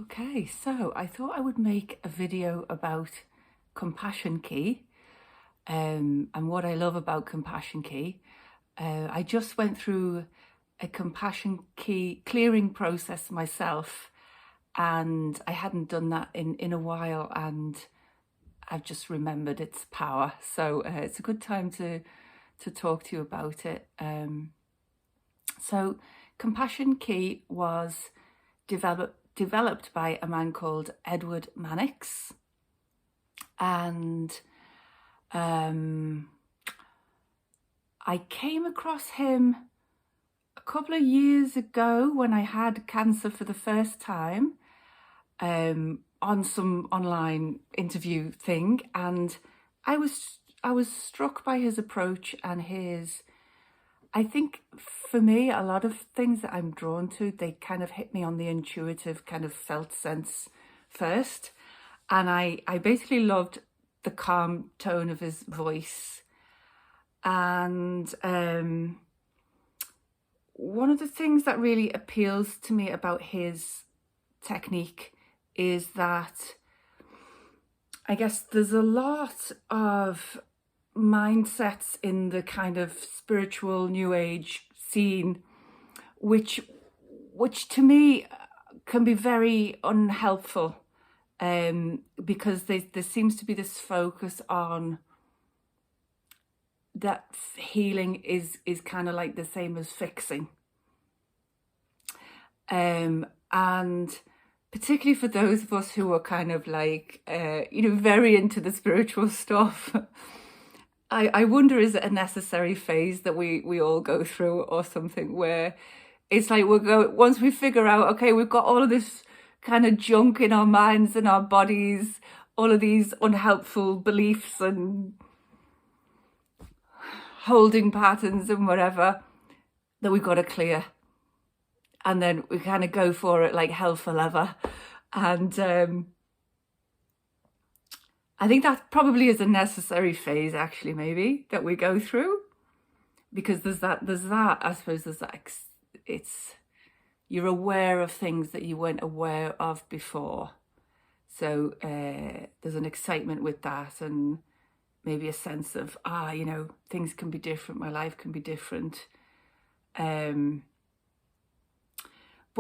Okay, so I thought I would make a video about Compassion Key and what I love about Compassion Key. I just went through a Compassion Key clearing process myself, and I hadn't done that in a while, and I've just remembered its power. So it's a good time to talk to you about it. So Compassion Key was developed by a man called Edward Mannix, and I came across him a couple of years ago when I had cancer for the first time, on some online interview thing, and I was struck by his approach and his, I think for me, a lot of things that I'm drawn to, they kind of hit me on the intuitive kind of felt sense first. And I basically loved the calm tone of his voice. And one of the things that really appeals to me about his technique is that I guess there's a lot of mindsets in the kind of spiritual new age scene, which to me can be very unhelpful, because there seems to be this focus on that healing is kind of like the same as fixing, and particularly for those of us who are kind of like very into the spiritual stuff. I wonder, is it a necessary phase that we all go through, or something where it's like once we figure out, okay, we've got all of this kind of junk in our minds and our bodies, all of these unhelpful beliefs and holding patterns and whatever, that we've got to clear. And then we kind of go for it like hell for leather. And I think that probably is a necessary phase, actually, maybe, that we go through, because there's that, I suppose there's that, you're aware of things that you weren't aware of before. So there's an excitement with that, and maybe a sense of, things can be different, my life can be different. But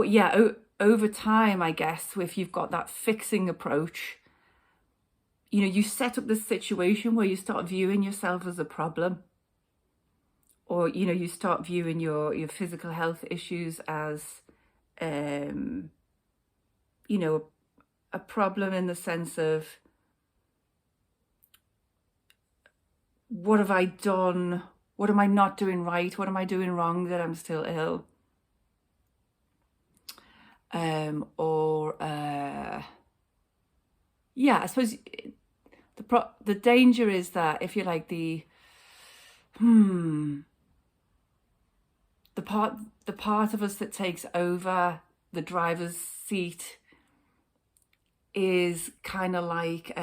yeah, over time, I guess, if you've got that fixing approach, you set up this situation where you start viewing yourself as a problem, or, you start viewing your physical health issues as, a problem in the sense of, what have I done? What am I not doing right? What am I doing wrong that I'm still ill? I suppose the danger is that if you're like the part of us that takes over the driver's seat is kind of like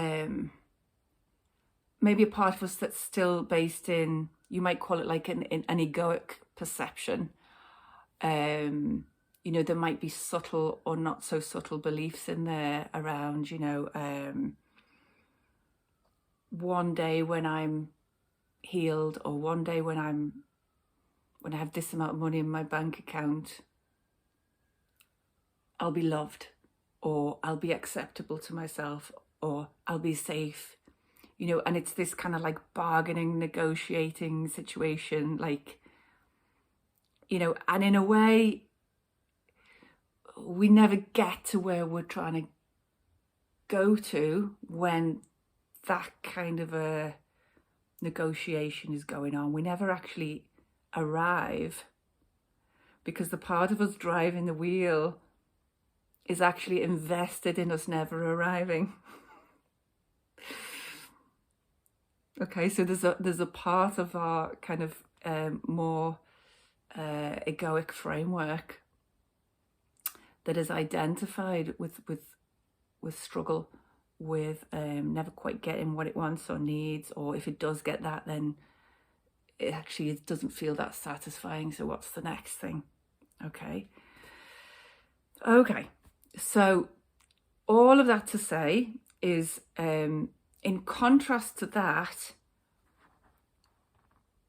maybe a part of us that's still based in, you might call it like an egoic perception. There might be subtle or not so subtle beliefs in there around, one day when I'm healed, or one day when I have this amount of money in my bank account, I'll be loved, or I'll be acceptable to myself, or I'll be safe, and it's this kind of like bargaining, negotiating situation, like, and in a way, we never get to where we're trying to go to when that kind of a negotiation is going on. We never actually arrive, because the part of us driving the wheel is actually invested in us never arriving. Okay, so there's a part of our kind of more egoic framework that is identified with struggle, with never quite getting what it wants or needs, or if it does get that, then it doesn't feel that satisfying. So what's the next thing? Okay, so all of that to say is, in contrast to that,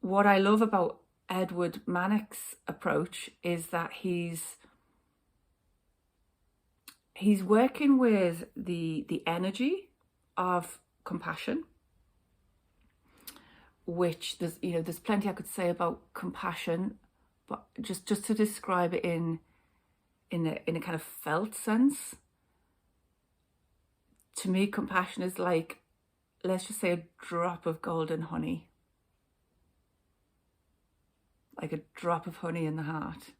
what I love about Edward Mannix's approach is that he's working with the energy of compassion, which there's plenty I could say about compassion, but just to describe it in a kind of felt sense, to me, compassion is like, let's just say, a drop of golden honey, like a drop of honey in the heart.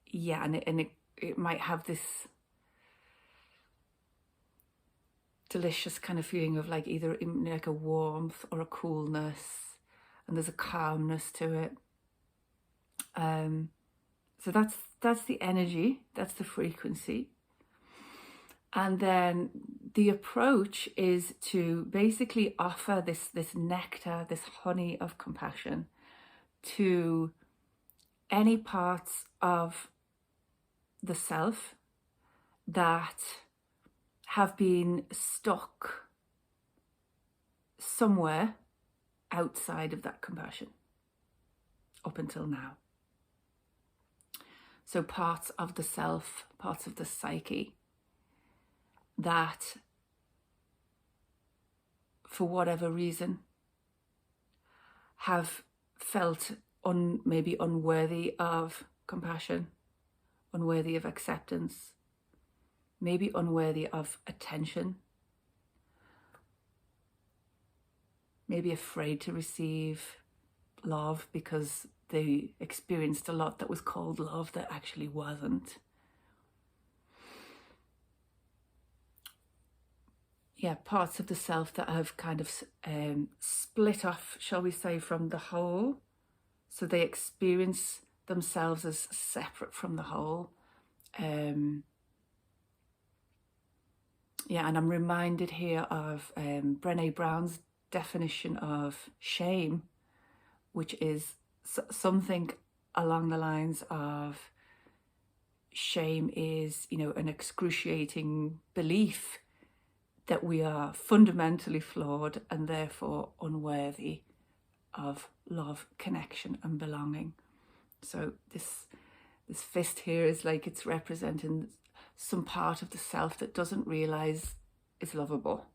Yeah, and it might have this delicious kind of feeling of like either like a warmth or a coolness, and there's a calmness to it. So that's the energy, that's the frequency. And then the approach is to basically offer this nectar, this honey of compassion to any parts of the self that have been stuck somewhere outside of that compassion up until now. So parts of the self, parts of the psyche that, for whatever reason, have felt maybe unworthy of compassion, unworthy of acceptance, maybe unworthy of attention, maybe afraid to receive love because they experienced a lot that was called love that actually wasn't. Yeah, parts of the self that have kind of split off, shall we say, from the whole. So they experience themselves as separate from the whole. Yeah, and I'm reminded here of Brené Brown's definition of shame, which is something along the lines of shame is, an excruciating belief that we are fundamentally flawed and therefore unworthy of love, connection, and belonging. So this fist here is like it's representing some part of the self that doesn't realize is lovable.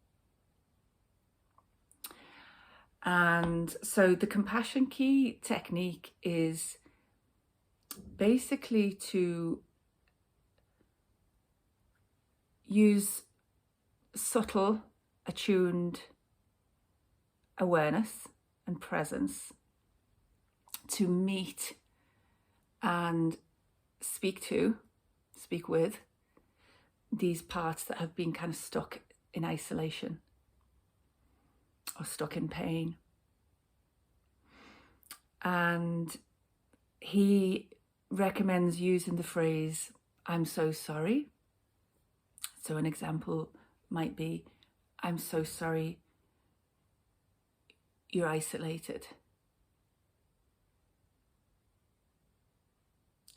And so the compassion key technique is basically to use subtle, attuned awareness and presence to meet and speak with these parts that have been kind of stuck in isolation or stuck in pain. And he recommends using the phrase, "I'm so sorry." So an example might be, "I'm so sorry you're isolated.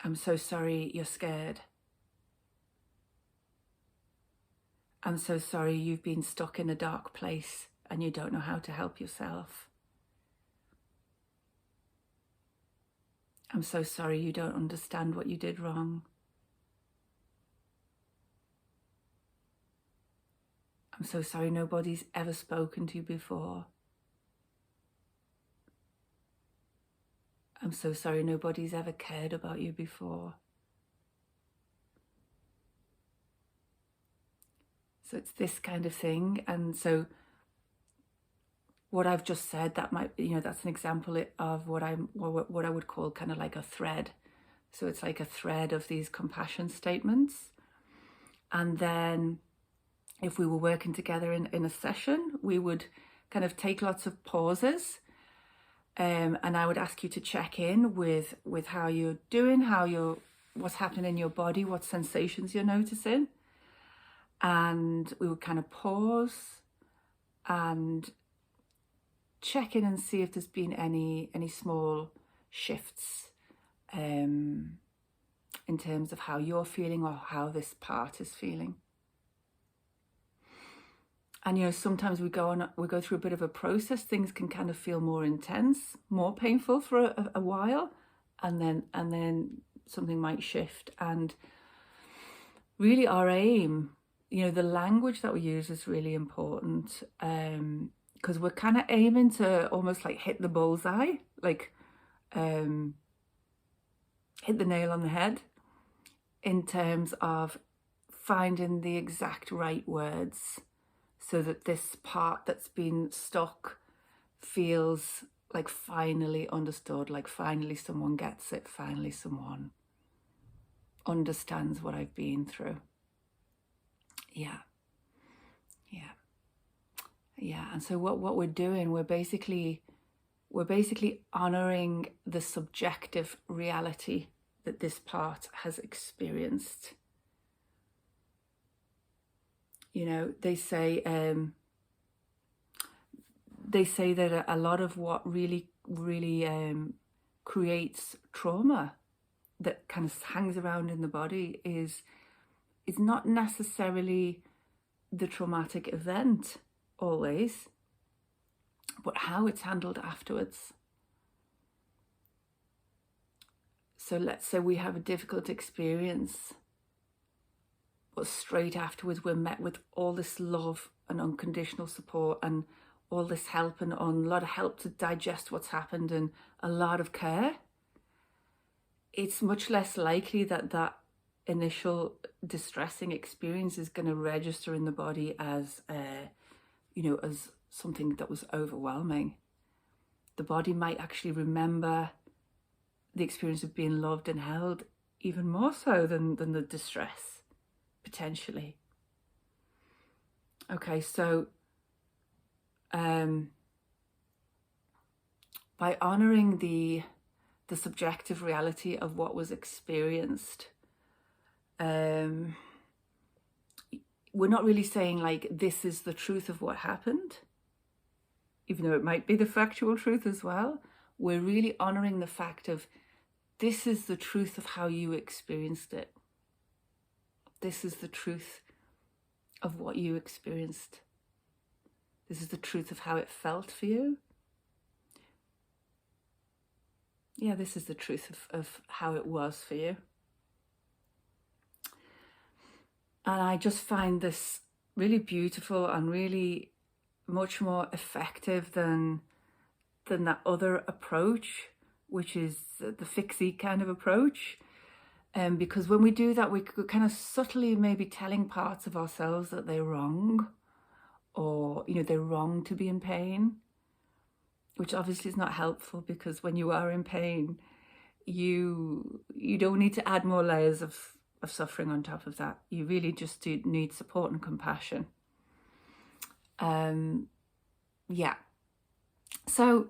I'm so sorry you're scared. I'm so sorry you've been stuck in a dark place and you don't know how to help yourself. I'm so sorry you don't understand what you did wrong. I'm so sorry nobody's ever spoken to you before. I'm so sorry nobody's ever cared about you before." So it's this kind of thing. And so what I've just said, that might, that's an example of what I would call kind of like a thread. So it's like a thread of these compassion statements. And then if we were working together in a session, we would kind of take lots of pauses. And I would ask you to check in with how you're doing, what's happening in your body, what sensations you're noticing. And we would kind of pause and check in and see if there's been any small shifts in terms of how you're feeling or how this part is feeling. And, you know, sometimes we go through a bit of a process. Things can kind of feel more intense, more painful for a while, and then something might shift. And really our aim, you know, the language that we use is really important, because we're kind of aiming to almost like hit the bullseye, like hit the nail on the head in terms of finding the exact right words, so that this part that's been stuck feels like finally understood, like finally someone gets it, finally someone understands what I've been through. Yeah. And so what we're doing, we're basically honoring the subjective reality that this part has experienced. You know, they say that a lot of what really creates trauma that kind of hangs around in the body is not necessarily the traumatic event always, but how it's handled afterwards. So let's say we have a difficult experience, but straight afterwards we're met with all this love and unconditional support and all this help and a lot of help to digest what's happened and a lot of care. It's much less likely that initial distressing experience is going to register in the body as as something that was overwhelming. The body might actually remember the experience of being loved and held even more so than the distress, potentially. Okay, so by honoring the subjective reality of what was experienced, we're not really saying like this is the truth of what happened, even though it might be the factual truth as well. We're really honoring the fact of this is the truth of how you experienced it. This is the truth of what you experienced. This is the truth of how it felt for you. Yeah, this is the truth of how it was for you. And I just find this really beautiful and really much more effective than that other approach, which is the fixie kind of approach. Because when we do that, we're kind of subtly maybe telling parts of ourselves that they're wrong, or, you know, they're wrong to be in pain, which obviously is not helpful, because when you are in pain, you don't need to add more layers of suffering on top of that. You really just do need support and compassion. Yeah. So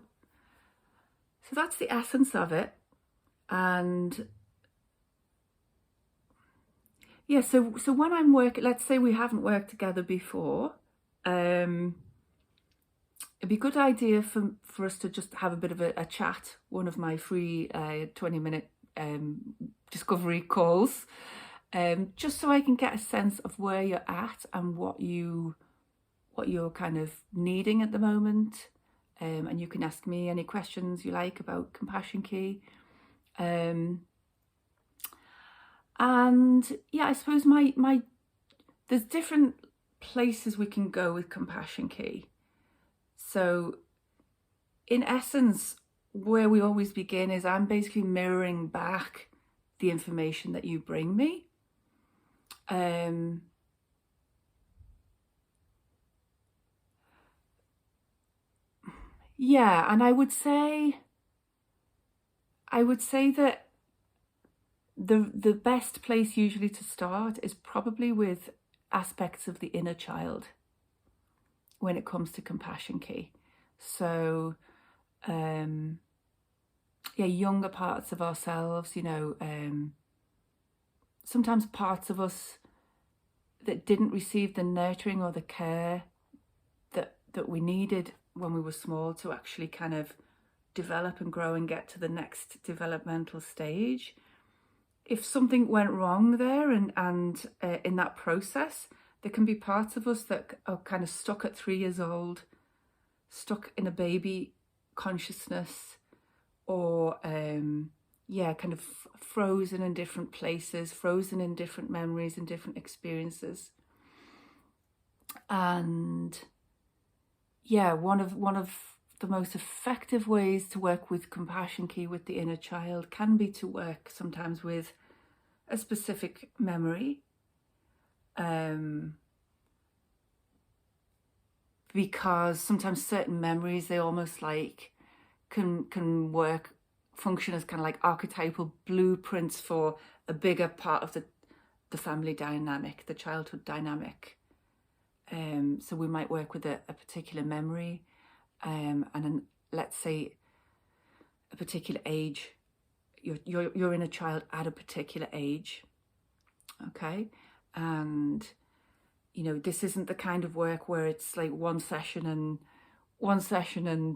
that's the essence of it. And yeah, so when I'm working, let's say we haven't worked together before, it'd be a good idea for us to just have a bit of a chat, one of my free 20-minute discovery calls, just so I can get a sense of where you're at and what you're kind of needing at the moment. And you can ask me any questions you like about Compassion Key. And yeah, I suppose there's different places we can go with Compassion Key. So in essence, where we always begin is I'm basically mirroring back the information that you bring me. Yeah, and I would say that the best place usually to start is probably with aspects of the inner child when it comes to Compassion Key. So yeah, younger parts of ourselves, you know, sometimes parts of us that didn't receive the nurturing or the care that we needed when we were small to actually kind of develop and grow and get to the next developmental stage. if something went wrong there and in that process, there can be parts of us that are kind of stuck at 3 years old, stuck in a baby consciousness, or kind of frozen in different places, frozen in different memories and different experiences. And yeah, one of the most effective ways to work with compassion key with the inner child can be to work sometimes with a specific memory, because sometimes certain memories, they almost like can function as kind of like archetypal blueprints for a bigger part of the family dynamic, the childhood dynamic. So we might work with a particular memory, and then, let's say, a particular age. You're in a child at a particular age, okay? And this isn't the kind of work where it's like one session and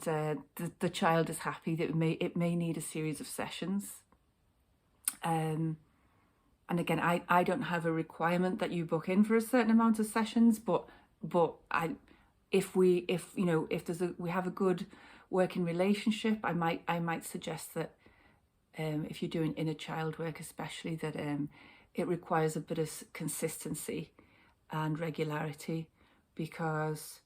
the child is happy. That it may need a series of sessions. And again, I don't have a requirement that you book in for a certain amount of sessions, but if we have a good working relationship, I might suggest that if you're doing inner child work, especially, that it requires a bit of consistency and regularity, because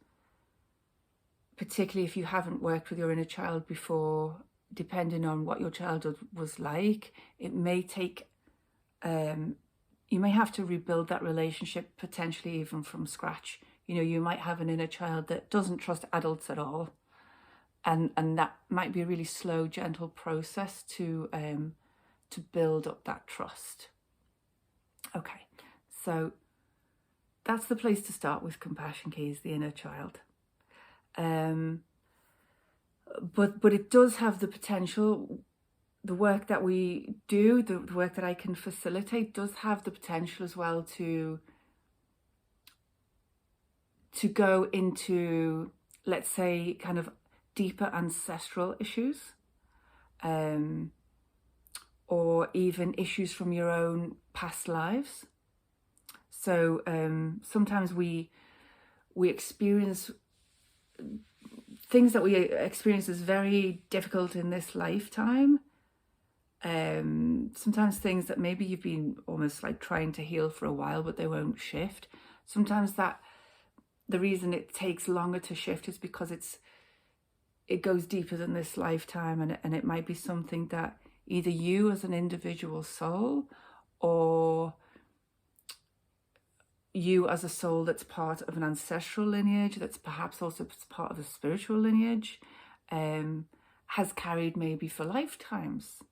particularly if you haven't worked with your inner child before, depending on what your childhood was like, it may take, you may have to rebuild that relationship, potentially even from scratch. You might have an inner child that doesn't trust adults at all. And that might be a really slow, gentle process to build up that trust. Okay, so that's the place to start with compassion keys, the inner child. But it does have the potential, the work that we do, the work that I can facilitate, does have the potential as well to go into, let's say, kind of deeper ancestral issues, or even issues from your own past lives. So sometimes we experience things that we experience as very difficult in this lifetime. Sometimes things that maybe you've been almost like trying to heal for a while, but they won't shift. Sometimes the reason it takes longer to shift is because it goes deeper than this lifetime, and it might be something that either you as an individual soul, or you as a soul that's part of an ancestral lineage, that's perhaps also part of a spiritual lineage, has carried maybe for lifetimes.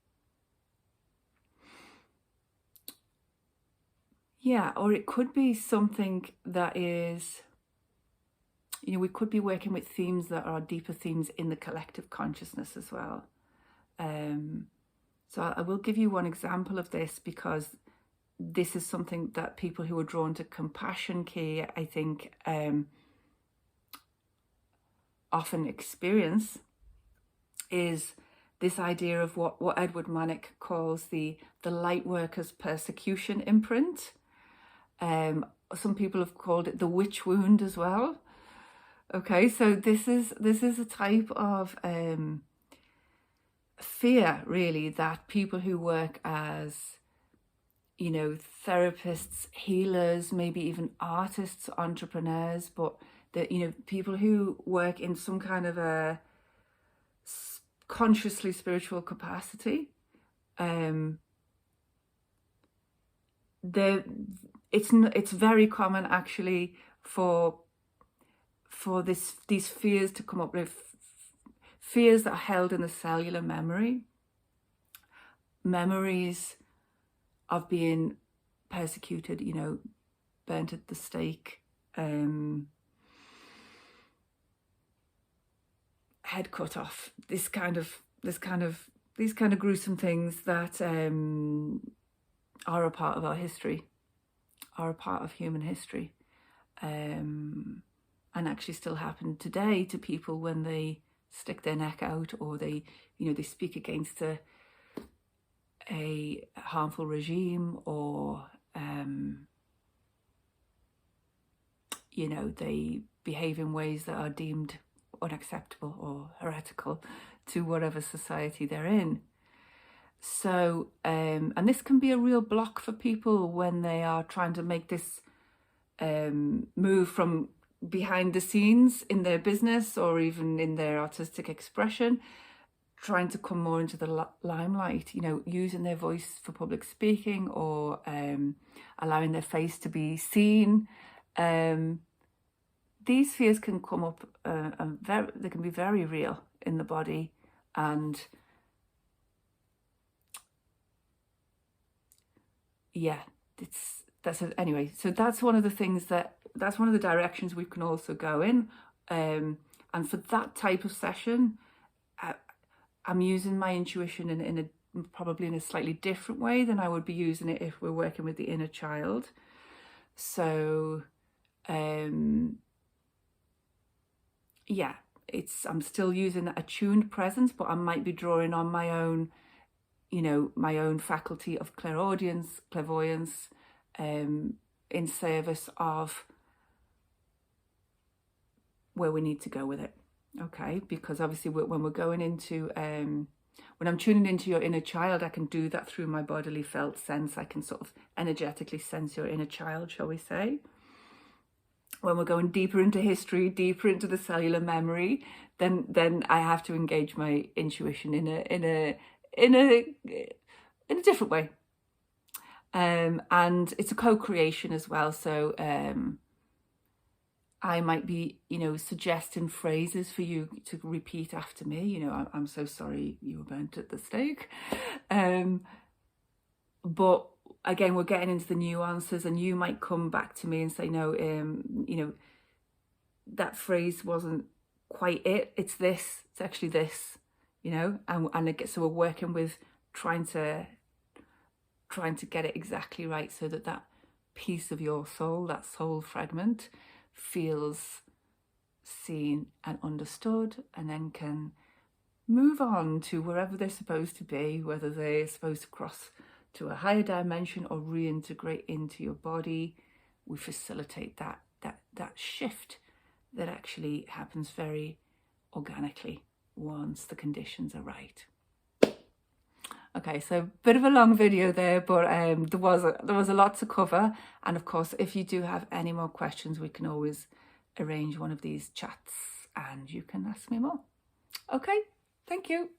Yeah, or it could be something that is, we could be working with themes that are deeper themes in the collective consciousness as well. So I will give you one example of this, because this is something that people who are drawn to compassion key, I think, often experience, is this idea of what Edward Mannix calls the light worker's persecution imprint. Some people have called it the witch wound as well. Okay, so this is a type of fear, really, that people who work as, therapists, healers, maybe even artists, entrepreneurs, but that, people who work in some kind of a consciously spiritual capacity, it's very common actually for these fears to come up with, fears that are held in the cellular memory, memories of being persecuted, burnt at the stake, head cut off, these kind of gruesome things that are a part of our history, are a part of human history, and actually still happen today to people when they stick their neck out, or they speak against a harmful regime, or you know, they behave in ways that are deemed unacceptable or heretical to whatever society they're in. So, and this can be a real block for people when they are trying to make this move from behind the scenes in their business or even in their artistic expression, trying to come more into the limelight, you know, using their voice for public speaking, or allowing their face to be seen. These fears can come up and they can be very real in the body. And yeah, anyway, so that's one of the things that's one of the directions we can also go in. And for that type of session, I'm using my intuition in probably in a slightly different way than I would be using it if we're working with the inner child. So, yeah, I'm still using that attuned presence, but I might be drawing on my own, you know, my own faculty of clairaudience, clairvoyance, in service of where we need to go with it. Okay, because obviously when we're going into, when I'm tuning into your inner child, I can do that through my bodily felt sense. I can sort of energetically sense your inner child, shall we say. When we're going deeper into history, deeper into the cellular memory, then I have to engage my intuition in a different way. And it's a co-creation as well. So I might be, you know, suggesting phrases for you to repeat after me. You know, I'm so sorry you were burnt at the stake. But again, we're getting into the nuances, and you might come back to me and say, no, you know, that phrase wasn't quite it. It's this. It's actually this. You know, so we're working with trying to get it exactly right, so that piece of your soul, that soul fragment, feels seen and understood, and then can move on to wherever they're supposed to be, whether they're supposed to cross to a higher dimension or reintegrate into your body. We facilitate that shift that actually happens very organically once the conditions are right. Okay, so bit of a long video there, but there was a lot to cover. And of course, if you do have any more questions, we can always arrange one of these chats and you can ask me more. Okay, thank you.